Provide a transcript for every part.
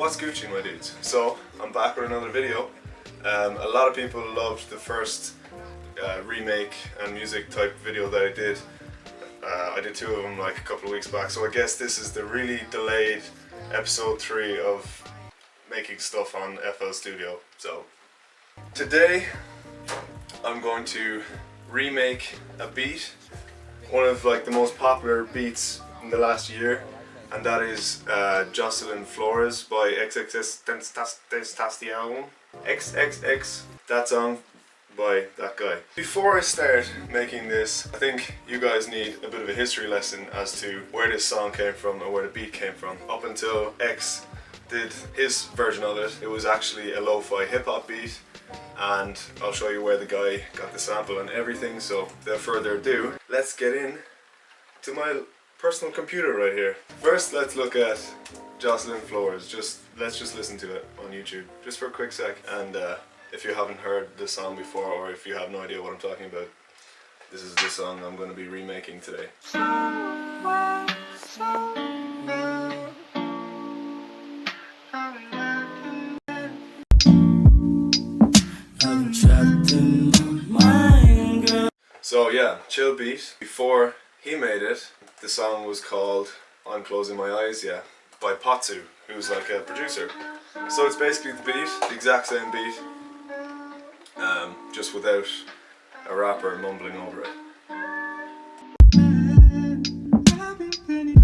What's Gucci, my dudes? So I'm back with another video. A lot of people loved the first remake and music type video that I did. I did two of them like a couple of weeks back, so I guess this is the really delayed episode 3 of making stuff on FL Studio. So today I'm going to remake a beat, one of like the most popular beats in the last year, and that is Jocelyn Flores by XXXTENTACION. XXX, that song by that guy. Before I start making this, I think you guys need a bit of a history lesson as to where this song came from and where the beat came from. Up until X did his version of it, it was actually a lo-fi hip-hop beat, and I'll show you where the guy got the sample and everything. So without further ado, let's get in to my personal computer right here. First, let's look at Jocelyn Flores. Let's just listen to it on YouTube just for a quick sec. And if you haven't heard this song before, or if you have no idea what I'm talking about, this is the song I'm going to be remaking today. So yeah, chill beat. Before he made it, the song was called I'm Closing My Eyes, yeah, by Potsu, who's like a producer. So it's basically the beat, the exact same beat, just without a rapper mumbling over it.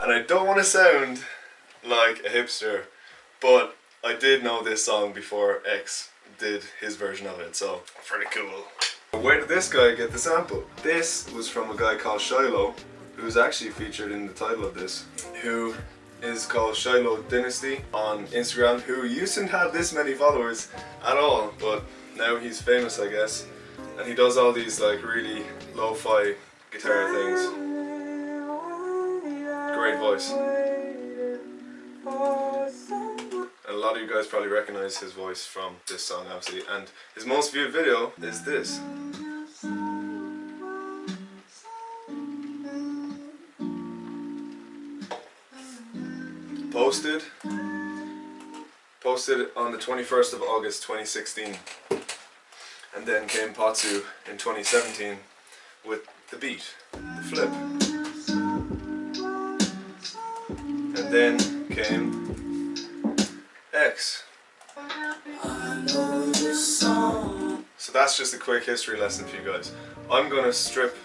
And I don't want to sound like a hipster, but I did know this song before X did his version of it, so pretty cool. Where did this guy get the sample? This was from a guy called Shiloh, who's actually featured in the title of this, who is called Shilohdynasty on Instagram, who used to have this many followers at all, but now he's famous, I guess, and he does all these like really lo-fi guitar things. Great voice. And a lot of you guys probably recognize his voice from this song, obviously, and his most viewed video is this. Posted on the 21st of August 2016, and then came Potsu in 2017 with the beat, the flip, and then came X. So that's just a quick history lesson for you guys. I'm gonna strip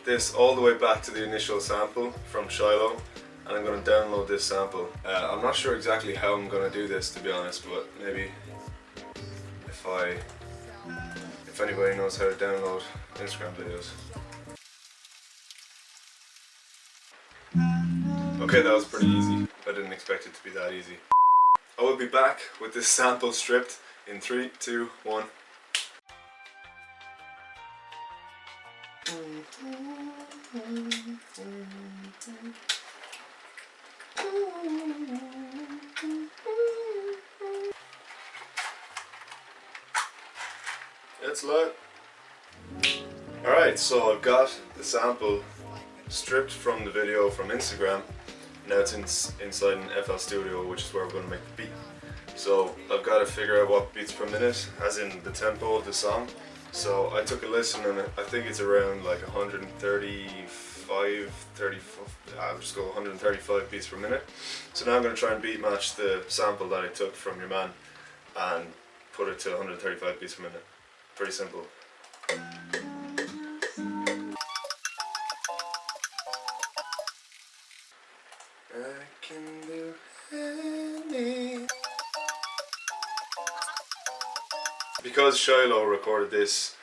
this all the way back to the initial sample from Shiloh, and I'm going to download this sample. I'm not sure exactly how I'm going to do this, to be honest, but maybe if anybody knows how to download Instagram videos. Okay, that was pretty easy. I didn't expect it to be that easy. I will be back with this sample stripped in 3, 2, 1. It's lit. Alright, so I've got the sample stripped from the video from Instagram. Now it's inside an FL Studio, which is where we're going to make the beat. So I've got to figure out what beats per minute, as in the tempo of the song. So I took a listen, and I think it's around like 135, 34, I'll just go 135 beats per minute. So now I'm going to try and beat match the sample that I took from your man and put it to 135 beats per minute. Pretty simple. I can do any. Because Shiloh recorded this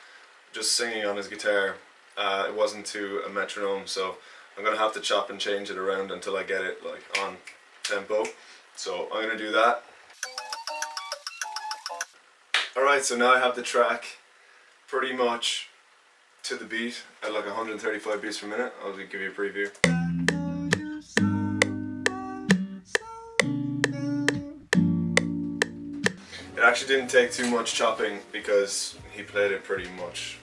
just singing on his guitar, it wasn't to a metronome, so I'm gonna have to chop and change it around until I get it like on tempo. So I'm gonna do that. Alright, so now I have the track pretty much to the beat at like 135 beats per minute. I'll give you a preview. It actually didn't take too much chopping because he played it pretty much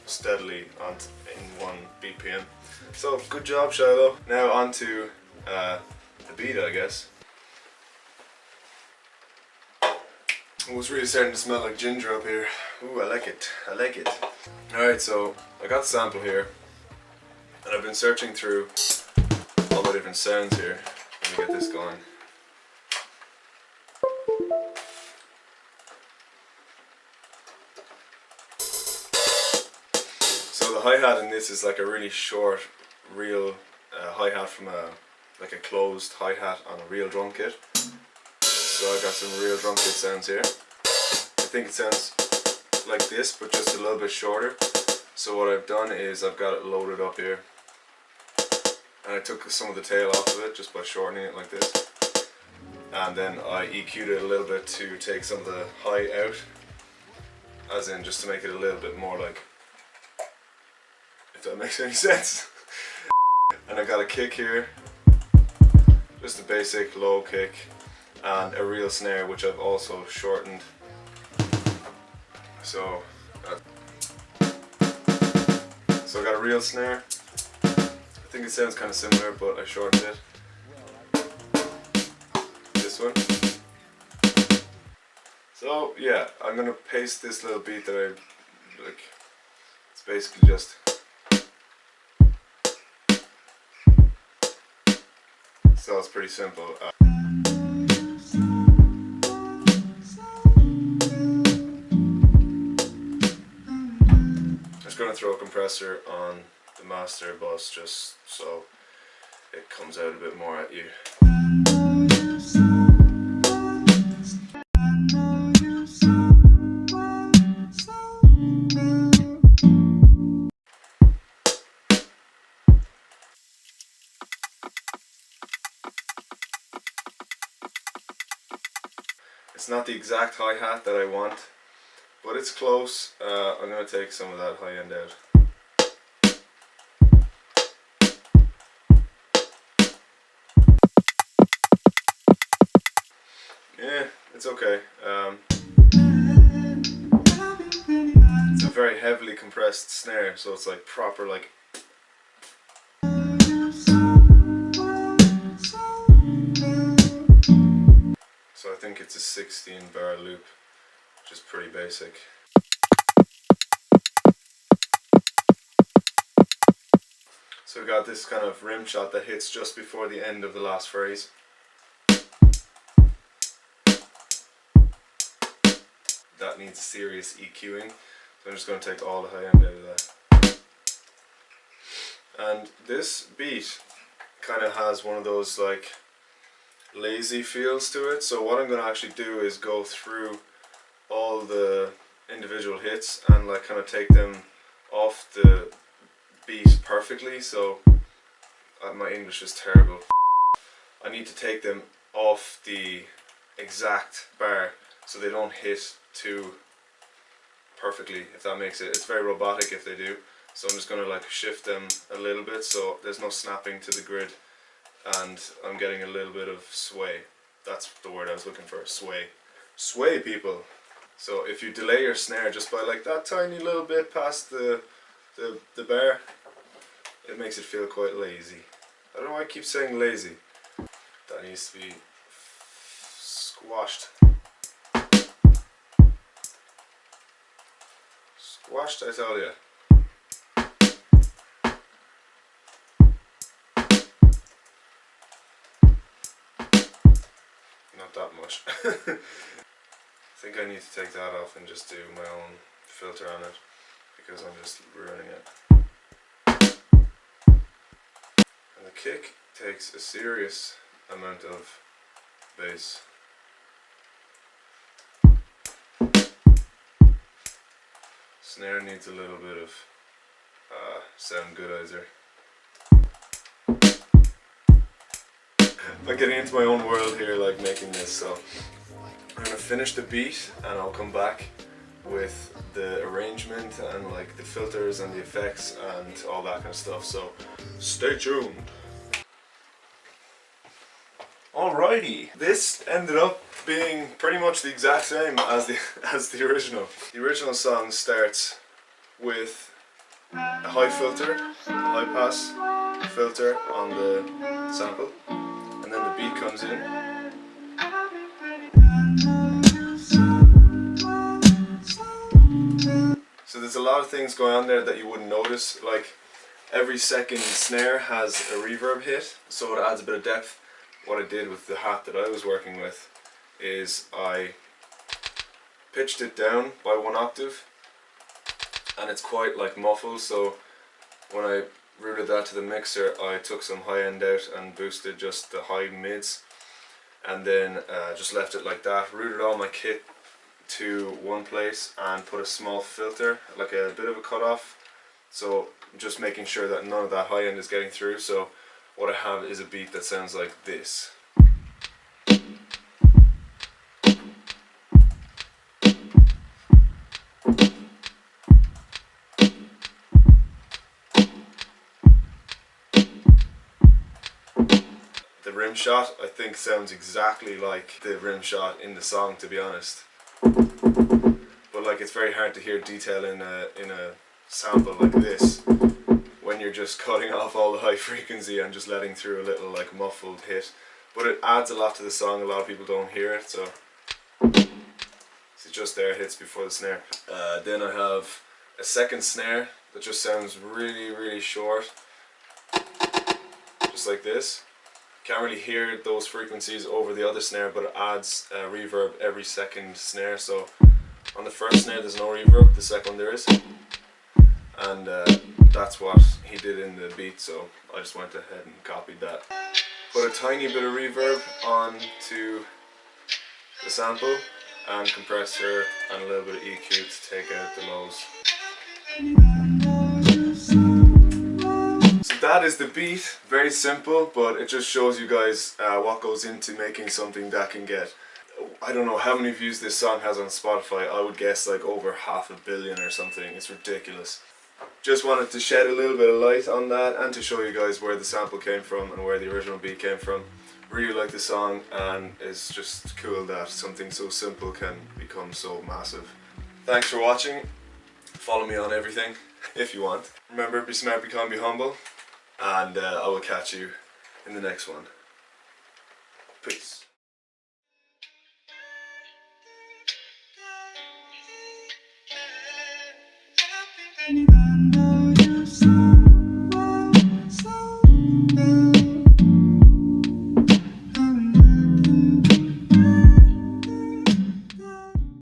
steadily in 1 BPM. So good job, Shiloh. Now on to the beat, I guess. Oh, it's really starting to smell like ginger up here. Ooh, I like it. I like it. Alright, so I got the sample here, and I've been searching through all the different sounds here. Let me get this going. So the hi-hat in this is like a really short, real hi-hat from like a closed hi-hat on a real drum kit. So I got some real drum kit sounds here. I think it sounds like this, but just a little bit shorter. So what I've done is I've got it loaded up here, and I took some of the tail off of it just by shortening it like this, and then I EQ'd it a little bit to take some of the high out, as in just to make it a little bit more like, if that makes any sense. And I got a kick here, just a basic low kick, and a real snare which I've also shortened. So I got a real snare. I think it sounds kind of similar, but I shortened it. This one. So yeah, I'm gonna paste this little beat that I like. It's basically just. So it's pretty simple. Going to throw a compressor on the master bus just so it comes out a bit more at you. It's not the exact hi-hat that I want, but it's close. I'm going to take some of that high end out. Yeah, it's okay. It's a very heavily compressed snare, so it's like proper like. So I think it's a 16 bar loop, which is pretty basic. So we got this kind of rim shot that hits just before the end of the last phrase. That needs serious EQing, so I'm just going to take all the high end out of that. And this beat kind of has one of those like lazy feels to it, so what I'm going to actually do is go through all the individual hits and like kind of take them off the beat perfectly. So my English is terrible. I need to take them off the exact bar so they don't hit too perfectly, if that makes it. It's very robotic if they do, so I'm just going to like shift them a little bit so there's no snapping to the grid, and I'm getting a little bit of sway. That's the word I was looking for, sway. Sway, people. So if you delay your snare just by like that tiny little bit past the bar, it makes it feel quite lazy. I don't know why I keep saying lazy. That needs to be squashed. Squashed, I tell you. Not that much. I think I need to take that off and just do my own filter on it, because I'm just ruining it. And the kick takes a serious amount of bass. Snare needs a little bit of sound goodizer. I'm getting into my own world here, like making this, so I'm gonna finish the beat and I'll come back with the arrangement and like the filters and the effects and all that kind of stuff, so stay tuned. Alrighty, this ended up being pretty much the exact same as the original. The original song starts with a high filter, a high pass filter on the sample, and then the beat comes in. So there's a lot of things going on there that you wouldn't notice. Like every second snare has a reverb hit, so it adds a bit of depth. What I did with the hat that I was working with is I pitched it down by 1 octave, and it's quite like muffled, so when I routed that to the mixer, I took some high end out and boosted just the high mids, and then just left it like that. Routed all my kit to one place and put a small filter, like a bit of a cutoff, so just making sure that none of that high end is getting through. So what I have is a beat that sounds like this. The rim shot, I think, sounds exactly like the rim shot in the song, to be honest. But like, it's very hard to hear detail in a sample like this when you're just cutting off all the high frequency and just letting through a little like muffled hit. But it adds a lot to the song. A lot of people don't hear it, so it's just there, it hits before the snare. Then I have a second snare that just sounds really, really short, just like this. Can't really hear those frequencies over the other snare, but it adds reverb every second snare. So on the first snare there's no reverb, the second one there is, and that's what he did in the beat, so I just went ahead and copied that. Put a tiny bit of reverb onto the sample, and compressor and a little bit of EQ to take out the lows. So that is the beat. Very simple, but it just shows you guys what goes into making something that can get, I don't know how many views this song has on Spotify. I would guess like over 500 million or something. It's ridiculous. Just wanted to shed a little bit of light on that and to show you guys where the sample came from and where the original beat came from. Really like the song, and it's just cool that something so simple can become so massive. Thanks for watching. Follow me on everything if you want. Remember, be smart, be kind, be humble, and I will catch you in the next one. Peace. Anybody know?